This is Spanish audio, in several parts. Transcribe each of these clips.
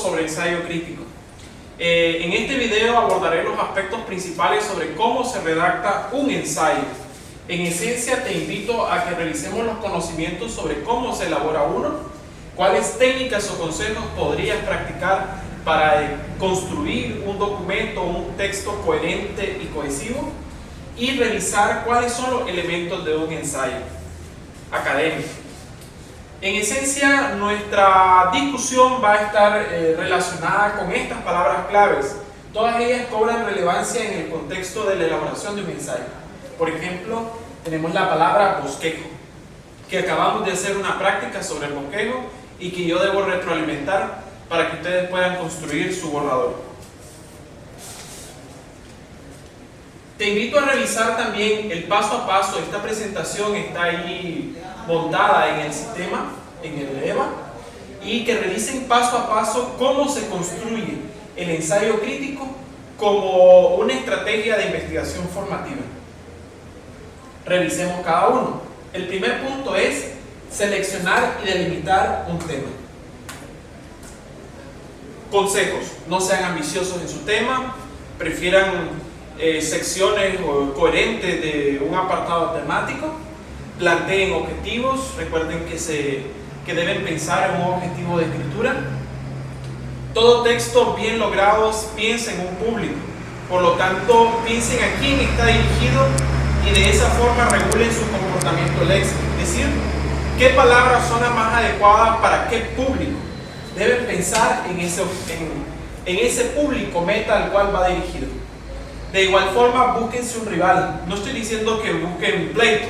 sobre ensayo crítico. En este video abordaré los aspectos principales sobre cómo se redacta un ensayo. En esencia te invito a que revisemos los conocimientos sobre cómo se elabora uno, cuáles técnicas o consejos podrías practicar para construir un documento o un texto coherente y cohesivo, y revisar cuáles son los elementos de un ensayo académico. En esencia, nuestra discusión va a estar relacionada con estas palabras claves. Todas ellas cobran relevancia en el contexto de la elaboración de un ensayo. Por ejemplo, tenemos la palabra bosquejo, que acabamos de hacer una práctica sobre el bosquejo y que yo debo retroalimentar para que ustedes puedan construir su borrador. Te invito a revisar también el paso a paso. Esta presentación está ahí montada en el sistema, en el EVA, y que revisen paso a paso cómo se construye el ensayo crítico como una estrategia de investigación formativa. Revisemos cada uno. El primer punto es seleccionar y delimitar un tema. Consejos: no sean ambiciosos en su tema, prefieran secciones coherentes de un apartado temático. Planteen objetivos, recuerden que deben pensar en un objetivo de escritura. Todo texto bien logrado piensa en un público, por lo tanto piensen a quién está dirigido y de esa forma regulen su comportamiento léxico, es decir, qué palabras son las más adecuadas para qué público. Deben pensar en ese público meta al cual va dirigido. De igual forma, búsquense un rival. No estoy diciendo que busquen pleito,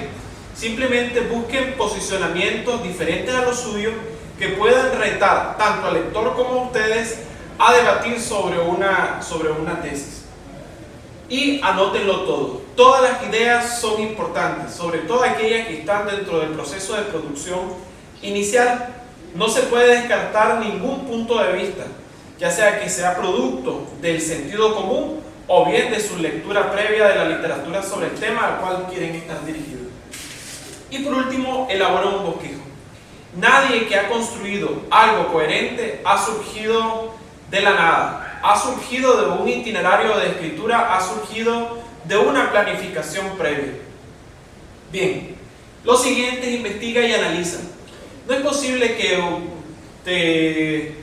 simplemente busquen posicionamientos diferentes a los suyos que puedan retar tanto al lector como a ustedes a debatir sobre una tesis. Y anótenlo todo. Todas las ideas son importantes, sobre todo aquellas que están dentro del proceso de producción inicial. No se puede descartar ningún punto de vista, ya sea que sea producto del sentido común o bien de su lectura previa de la literatura sobre el tema al cual quieren estar dirigidos. Y por último, elaboren un bosquejo. Nadie que ha construido algo coherente ha surgido de la nada, ha surgido de un itinerario de escritura, ha surgido de una planificación previa. Bien, lo siguiente es investiga y analiza. No es posible que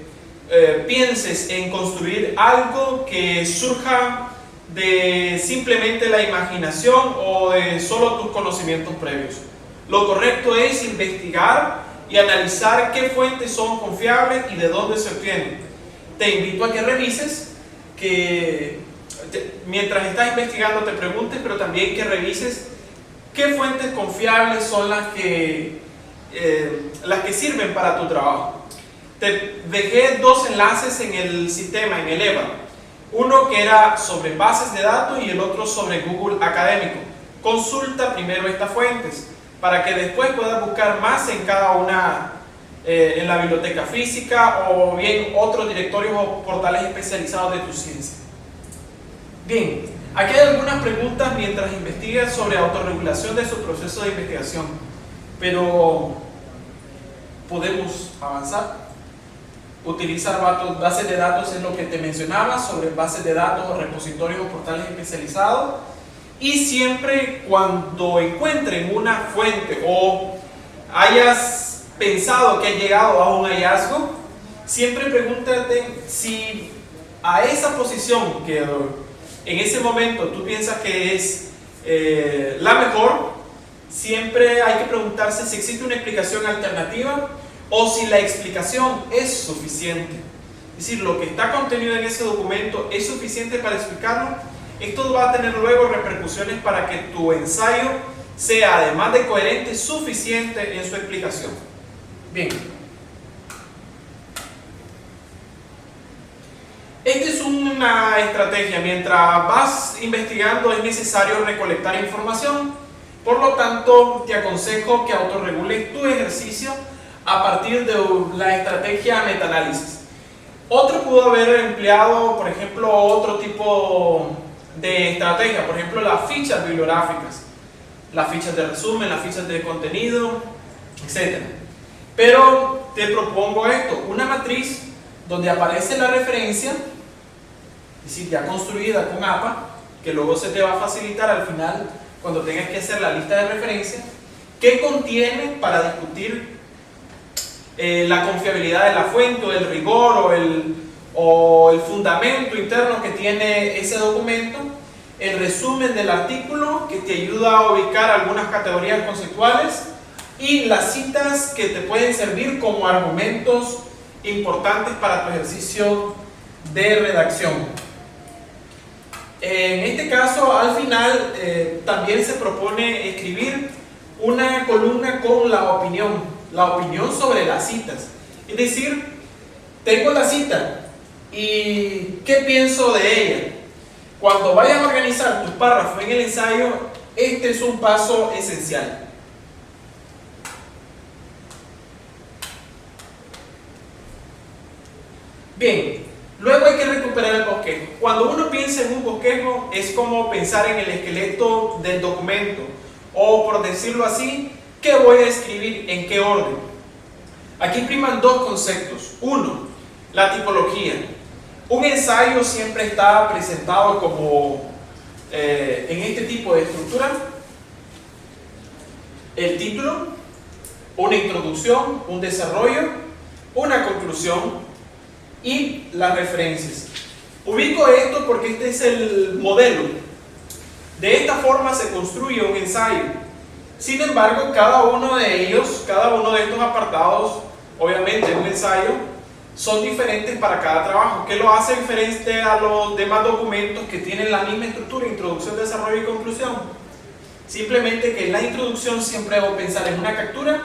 pienses en construir algo que surja de simplemente la imaginación o de solo tus conocimientos previos. Lo correcto es investigar y analizar qué fuentes son confiables y de dónde se obtienen. Te invito a que revises, mientras estás investigando te preguntes, pero también que revises qué fuentes confiables son las que sirven para tu trabajo. Te dejé dos enlaces en el sistema, en el EVA. Uno que era sobre bases de datos y el otro sobre Google Académico. Consulta primero estas fuentes para que después puedas buscar más en cada una, en la biblioteca física o bien otros directorios o portales especializados de tu ciencia. Bien, aquí hay algunas preguntas mientras investigas sobre autorregulación de su proceso de investigación, pero podemos avanzar. Utilizar bases de datos es lo que te mencionaba, sobre bases de datos o repositorios o portales especializados. Y siempre cuando encuentren una fuente o hayas pensado que has llegado a un hallazgo, siempre pregúntate si a esa posición que en ese momento tú piensas que es la mejor, siempre hay que preguntarse si existe una explicación alternativa o si la explicación es suficiente. Es decir, lo que está contenido en ese documento es suficiente para explicarlo. Esto va a tener luego repercusiones para que tu ensayo sea, además de coherente, suficiente en su explicación. Bien. Esta es una estrategia. Mientras vas investigando es necesario recolectar información. Por lo tanto, te aconsejo que autorregules tu ejercicio a partir de la estrategia metaanálisis. Otro pudo haber empleado, por ejemplo, otro tipo de estrategia, por ejemplo, las fichas bibliográficas, las fichas de resumen, las fichas de contenido, etc. Pero te propongo esto, una matriz donde aparece la referencia, es decir, ya construida con APA, que luego se te va a facilitar al final cuando tengas que hacer la lista de referencia, que contiene para discutir la confiabilidad de la fuente o el rigor o el fundamento interno que tiene ese documento, el resumen del artículo que te ayuda a ubicar algunas categorías conceptuales y las citas que te pueden servir como argumentos importantes para tu ejercicio de redacción. En este caso, al final, también se propone escribir una columna con la opinión sobre las citas. Es decir, tengo la cita y ¿qué pienso de ella? Cuando vayas a organizar tus párrafos en el ensayo, este es un paso esencial. Bien, luego hay que recuperar el bosquejo. Cuando uno piensa en un bosquejo, es como pensar en el esqueleto del documento, o por decirlo así, ¿qué voy a escribir? ¿En qué orden? Aquí priman dos conceptos. Uno, la tipología. Un ensayo siempre está presentado como en este tipo de estructura: el título, una introducción, un desarrollo, una conclusión y las referencias. Ubico esto porque este es el modelo. De esta forma se construye un ensayo. Sin embargo, cada uno de ellos, cada uno de estos apartados, obviamente en un ensayo, son diferentes para cada trabajo. ¿Qué lo hace diferente a los demás documentos que tienen la misma estructura: introducción, desarrollo y conclusión? Simplemente que en la introducción siempre debo pensar en una captura,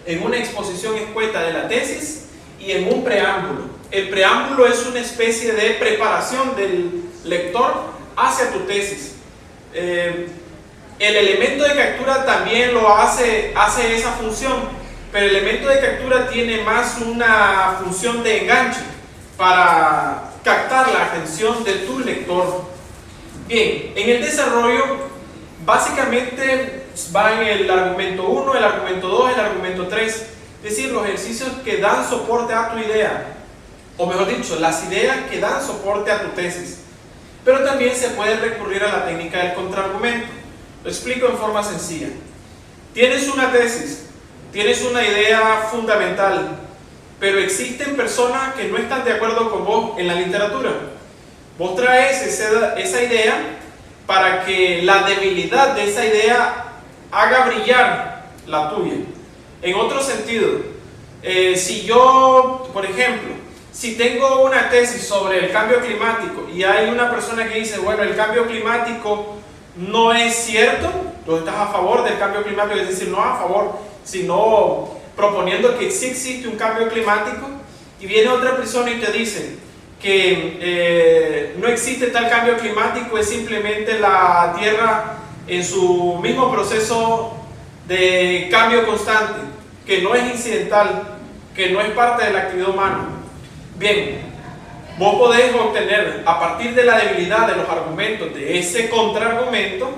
en una exposición escueta de la tesis y en un preámbulo. El preámbulo es una especie de preparación del lector hacia tu tesis. El elemento de captura también lo hace esa función, pero el elemento de captura tiene más una función de enganche para captar la atención de tu lector. Bien, en el desarrollo básicamente va en el argumento 1, el argumento 2, el argumento 3, es decir, los ejercicios que dan soporte a tu idea, o mejor dicho, las ideas que dan soporte a tu tesis. Pero también se puede recurrir a la técnica del contraargumento. Lo explico en forma sencilla. Tienes una tesis, tienes una idea fundamental, pero existen personas que no están de acuerdo con vos en la literatura. Vos traes esa idea para que la debilidad de esa idea haga brillar la tuya. En otro sentido, si yo, por ejemplo, si tengo una tesis sobre el cambio climático y hay una persona que dice, bueno, el cambio climático no es cierto, tú estás a favor del cambio climático, es decir, no a favor, sino proponiendo que sí existe un cambio climático, y viene otra persona y te dice que no existe tal cambio climático, es simplemente la Tierra en su mismo proceso de cambio constante, que no es incidental, que no es parte de la actividad humana. Bien, vos podés obtener, a partir de la debilidad de los argumentos de ese contraargumento,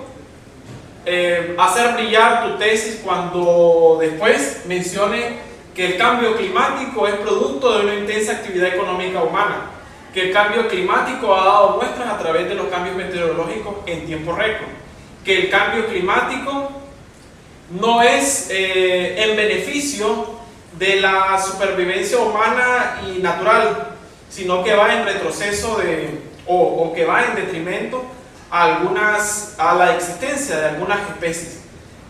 hacer brillar tu tesis cuando después mencione que el cambio climático es producto de una intensa actividad económica humana, que el cambio climático ha dado muestras a través de los cambios meteorológicos en tiempo récord, que el cambio climático no es en beneficio de la supervivencia humana y natural, sino que va en retroceso o que va en detrimento a la existencia de algunas especies.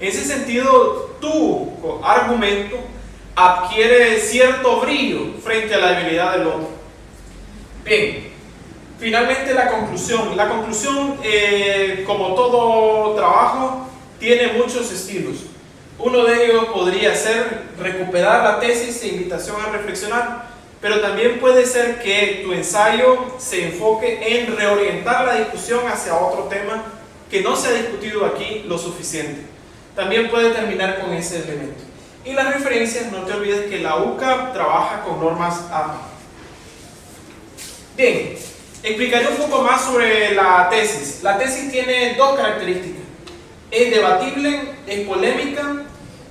En ese sentido, tu argumento adquiere cierto brillo frente a la debilidad del otro. Bien, finalmente la conclusión. La conclusión, como todo trabajo, tiene muchos estilos. Uno de ellos podría ser recuperar la tesis e invitación a reflexionar, pero también puede ser que tu ensayo se enfoque en reorientar la discusión hacia otro tema que no se ha discutido aquí lo suficiente. También puede terminar con ese elemento. Y las referencias, no te olvides que la UCA trabaja con normas APA. Bien, explicaré un poco más sobre la tesis. La tesis tiene dos características: es debatible, es polémica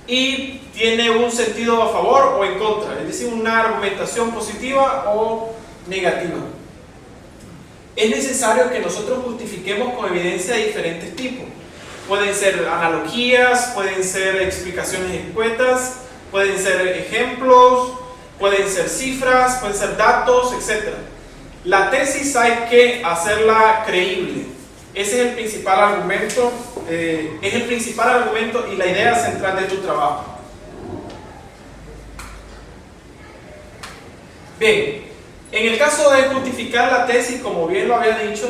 y tiene un sentido a favor o en contra, es decir, una argumentación positiva o negativa. Es necesario que nosotros justifiquemos con evidencia de diferentes tipos. Pueden ser analogías, pueden ser explicaciones escuetas, pueden ser ejemplos, pueden ser cifras, pueden ser datos, etc. La tesis hay que hacerla creíble. Ese es el principal argumento, y la idea central de tu trabajo. Bien, en el caso de justificar la tesis, como bien lo había dicho,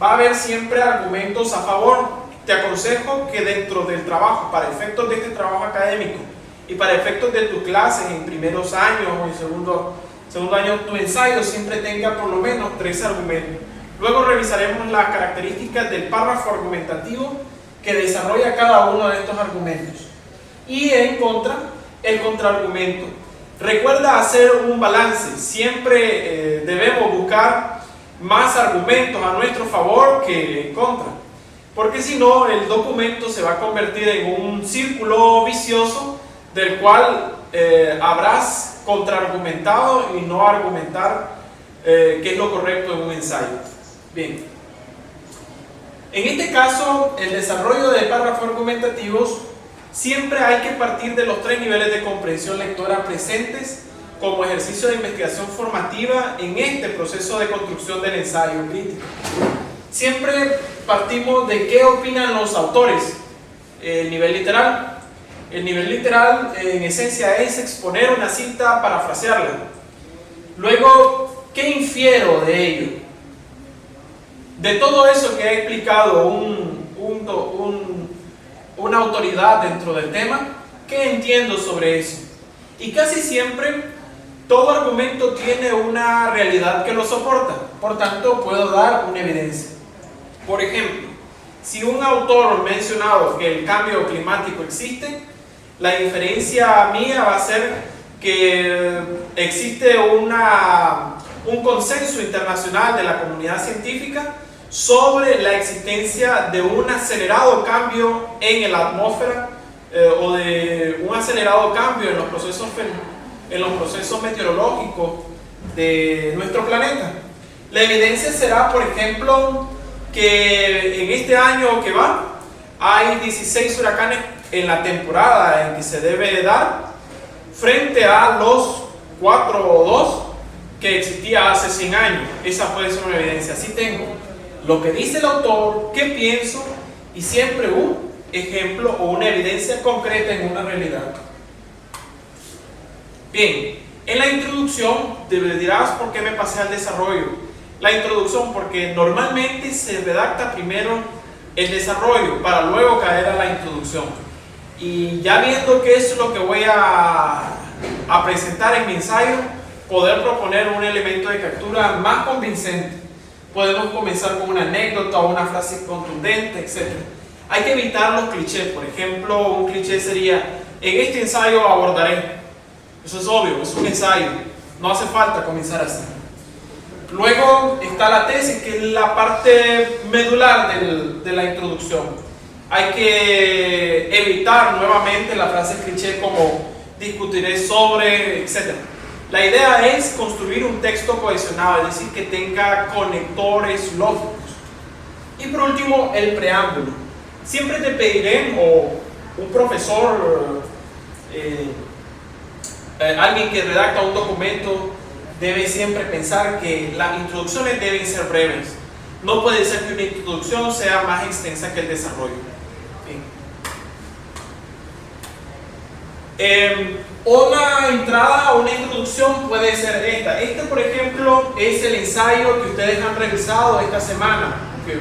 va a haber siempre argumentos a favor. Te aconsejo que dentro del trabajo, para efectos de este trabajo académico y para efectos de tu clase en primeros años o en segundo año, tu ensayo siempre tenga por lo menos 3 argumentos. Luego revisaremos las características del párrafo argumentativo que desarrolla cada uno de estos argumentos. Y en contra, el contraargumento. Recuerda hacer un balance. Siempre debemos buscar más argumentos a nuestro favor que en contra. Porque si no, el documento se va a convertir en un círculo vicioso del cual habrás contraargumentado y no argumentar qué es lo correcto en un ensayo. Bien, en este caso, el desarrollo de párrafos argumentativos siempre hay que partir de los 3 niveles de comprensión lectora presentes como ejercicio de investigación formativa en este proceso de construcción del ensayo crítico. Siempre partimos de qué opinan los autores. El nivel literal. El nivel literal, en esencia, es exponer una cita, parafrasearla. Luego, ¿qué infiero de ello? De todo eso que ha explicado una autoridad dentro del tema, ¿qué entiendo sobre eso? Y casi siempre, todo argumento tiene una realidad que lo soporta. Por tanto, puedo dar una evidencia. Por ejemplo, si un autor ha mencionado que el cambio climático existe, la inferencia mía va a ser que existe un consenso internacional de la comunidad científica sobre la existencia de un acelerado cambio en la atmósfera o de un acelerado cambio en los procesos meteorológicos de nuestro planeta. La evidencia será, por ejemplo, que en este año que va hay 16 huracanes en la temporada en que se debe dar frente a los 4 o 2 que existía hace 100 años. Esa puede ser una evidencia. Así tengo lo que dice el autor, qué pienso y siempre un ejemplo o una evidencia concreta en una realidad. Bien, en la introducción te dirás por qué me pasé al desarrollo. La introducción porque normalmente se redacta primero el desarrollo para luego caer a la introducción. Y ya viendo qué es lo que voy a presentar en mi ensayo, poder proponer un elemento de captura más convincente. Podemos comenzar con una anécdota o una frase contundente, etc. Hay que evitar los clichés. Por ejemplo, un cliché sería: en este ensayo abordaré. Eso es obvio, es un ensayo. No hace falta comenzar así. Luego está la tesis, que es la parte medular de la introducción. Hay que evitar nuevamente la frase cliché como discutiré sobre, etc. La idea es construir un texto cohesionado, es decir, que tenga conectores lógicos. Y por último, el preámbulo. Siempre te pediré, o un profesor, alguien que redacta un documento, debe siempre pensar que las introducciones deben ser breves. No puede ser que una introducción sea más extensa que el desarrollo. Una entrada o una introducción puede ser esta. Este, por ejemplo, es el ensayo que ustedes han revisado esta semana, es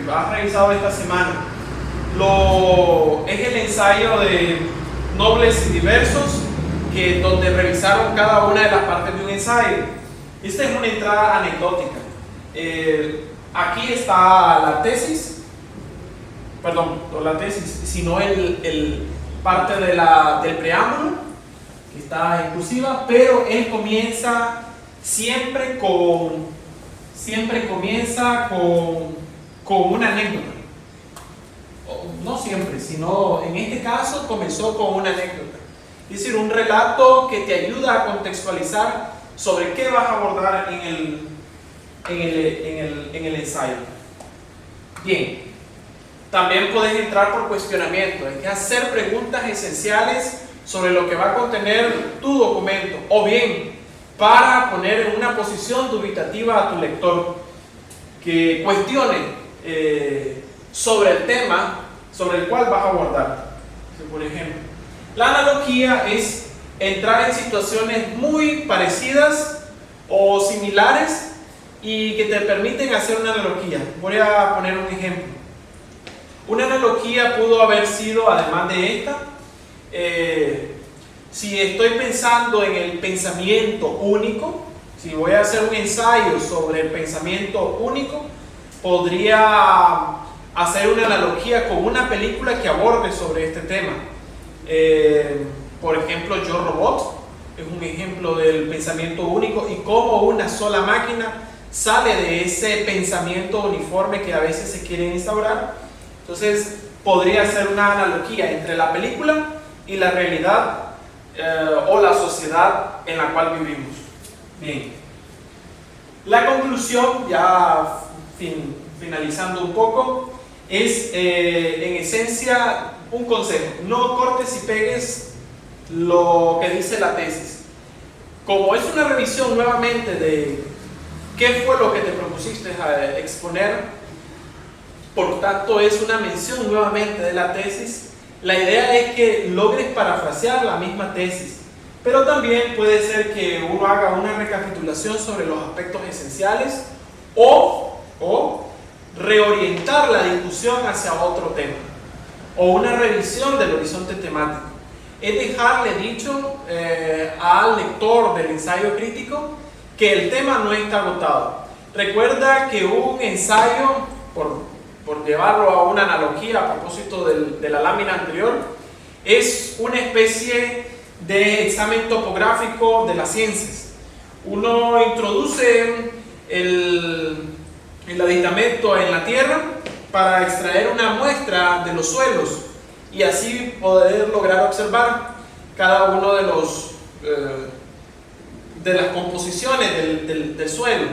el ensayo de Nobles y Diversos, donde revisaron cada una de las partes de un ensayo. Esta es una entrada anecdótica. Aquí está la tesis, perdón, no la tesis, sino el parte del preámbulo, que está inclusiva, pero él siempre comienza con una anécdota. No siempre, sino en este caso comenzó con una anécdota. Es decir, un relato que te ayuda a contextualizar sobre qué vas a abordar en el ensayo. Bien, también puedes entrar por cuestionamiento, hay que hacer preguntas esenciales sobre lo que va a contener tu documento, o bien para poner en una posición dubitativa a tu lector, que cuestione sobre el tema sobre el cual vas a abordar. Por ejemplo, la analogía es entrar en situaciones muy parecidas o similares y que te permiten hacer una analogía. Voy a poner un ejemplo. Una analogía pudo haber sido, además de esta, si estoy pensando en el pensamiento único, si voy a hacer un ensayo sobre el pensamiento único, podría hacer una analogía con una película que aborde sobre este tema. Por ejemplo, Yo Robot es un ejemplo del pensamiento único y cómo una sola máquina sale de ese pensamiento uniforme que a veces se quiere instaurar. Entonces, podría ser una analogía entre la película y la realidad o la sociedad en la cual vivimos. Bien. La conclusión, ya finalizando un poco, es en esencia un consejo: no cortes y pegues lo que dice la tesis. Como es una revisión nuevamente de qué fue lo que te propusiste a exponer, por tanto es una mención nuevamente de la tesis, la idea es que logres parafrasear la misma tesis, pero también puede ser que uno haga una recapitulación sobre los aspectos esenciales o reorientar la discusión hacia otro tema, o una revisión del horizonte temático. Es dejarle dicho al lector del ensayo crítico que el tema no está agotado. Recuerda que un ensayo, por llevarlo a una analogía a propósito de la lámina anterior, es una especie de examen topográfico de las ciencias. Uno introduce el aditamento en la tierra para extraer una muestra de los suelos y así poder lograr observar cada uno de las composiciones del suelo.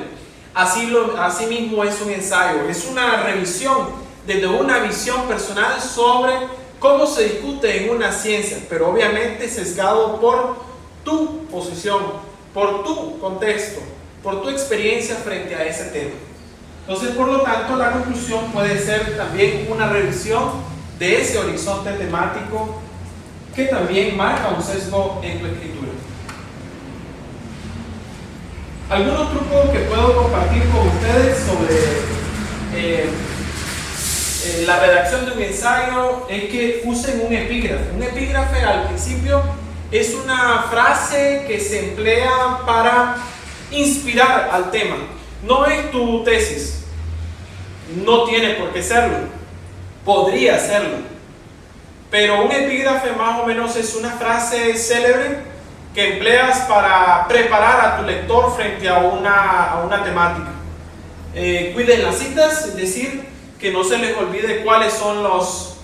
Asimismo es un ensayo, es una revisión desde una visión personal sobre cómo se discute en una ciencia, pero obviamente sesgado por tu posición, por tu contexto, por tu experiencia frente a ese tema. Entonces, por lo tanto, la conclusión puede ser también una revisión de ese horizonte temático que también marca un sesgo en tu escritura. Algunos trucos que puedo compartir con ustedes sobre la redacción de un ensayo es que usen un epígrafe. Un epígrafe al principio es una frase que se emplea para inspirar al tema. No es tu tesis, no tiene por qué serlo, podría serlo, pero un epígrafe más o menos es una frase célebre que empleas para preparar a tu lector frente a una temática. Cuiden las citas, es decir, que no se les olvide cuáles son los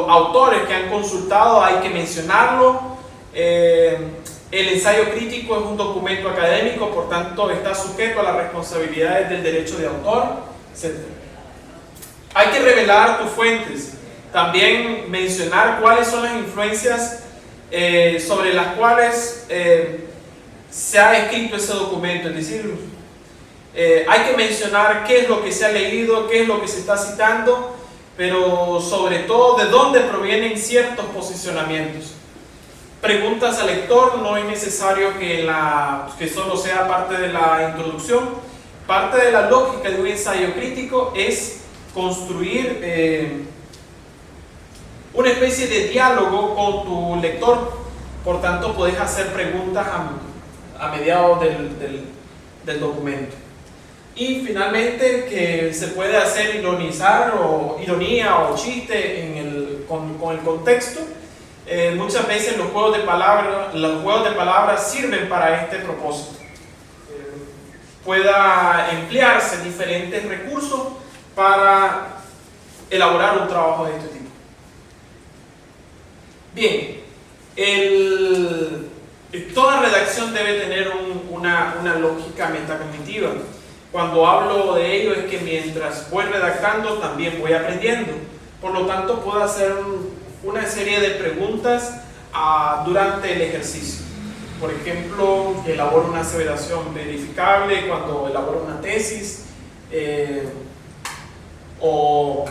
autores que han consultado, hay que mencionarlo. El ensayo crítico es un documento académico, por tanto está sujeto a las responsabilidades del derecho de autor, etc. Hay que revelar tus fuentes, también mencionar cuáles son las influencias sobre las cuales se ha escrito ese documento, es decir, hay que mencionar qué es lo que se ha leído, qué es lo que se está citando, pero sobre todo de dónde provienen ciertos posicionamientos. Preguntas al lector, no es necesario que solo sea parte de la introducción. Parte de la lógica de un ensayo crítico es construir una especie de diálogo con tu lector, por tanto puedes hacer preguntas a mediados del documento. Y finalmente, que se puede hacer ironía o chiste con el contexto. Muchas veces los juegos de palabras sirven para este propósito. Pueda emplearse diferentes recursos para elaborar un trabajo de este tipo. Bien, toda redacción debe tener una lógica metacognitiva. Cuando hablo de ello es que mientras voy redactando también voy aprendiendo. Por lo tanto, puedo hacer una serie de preguntas durante el ejercicio. Por ejemplo, elaboro una aseveración verificable cuando elaboro una tesis, o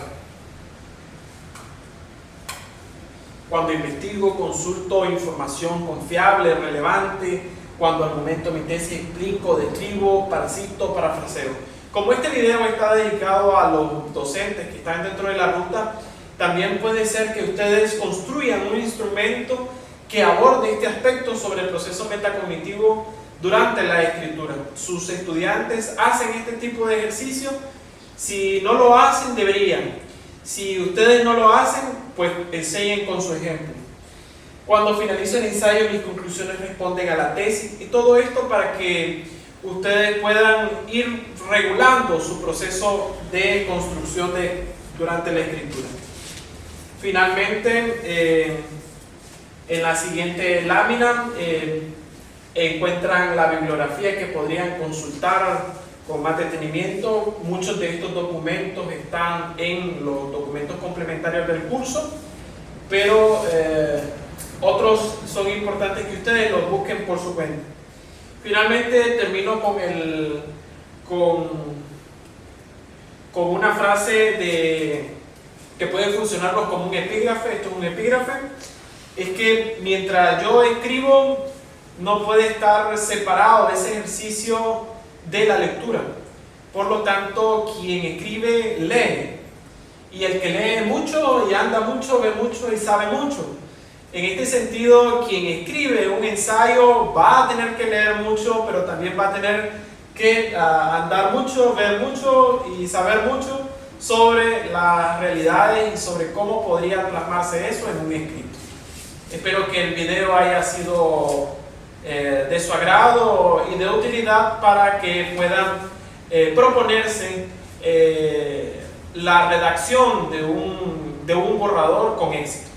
cuando investigo, consulto información confiable, relevante, cuando argumento mi tesis, explico, describo, parasito, parafraseo. Como este video está dedicado a los docentes que están dentro de la ruta, también puede ser que ustedes construyan un instrumento que aborde este aspecto sobre el proceso metacognitivo durante la escritura. Sus estudiantes hacen este tipo de ejercicio. Si no lo hacen, deberían. Si ustedes no lo hacen, pues enseñen con su ejemplo. Cuando finalizo el ensayo, mis conclusiones responden a la tesis, y todo esto para que ustedes puedan ir regulando su proceso de construcción durante la escritura. Finalmente, en la siguiente lámina encuentran la bibliografía que podrían consultar con más detenimiento. Muchos de estos documentos están en los documentos complementarios del curso, pero otros son importantes que ustedes los busquen por su cuenta. Finalmente termino con una frase que puede funcionarnos como un epígrafe. Esto es un epígrafe. Es que mientras yo escribo, no puede estar separado ese ejercicio de la lectura. Por lo tanto, quien escribe lee, y el que lee mucho y anda mucho, ve mucho y sabe mucho. En este sentido, quien escribe un ensayo va a tener que leer mucho, pero también va a tener que andar mucho, ver mucho y saber mucho sobre las realidades y sobre cómo podría plasmarse eso en un escrito. Espero que el video haya sido de su agrado y de utilidad para que puedan proponerse la redacción de un borrador con éxito.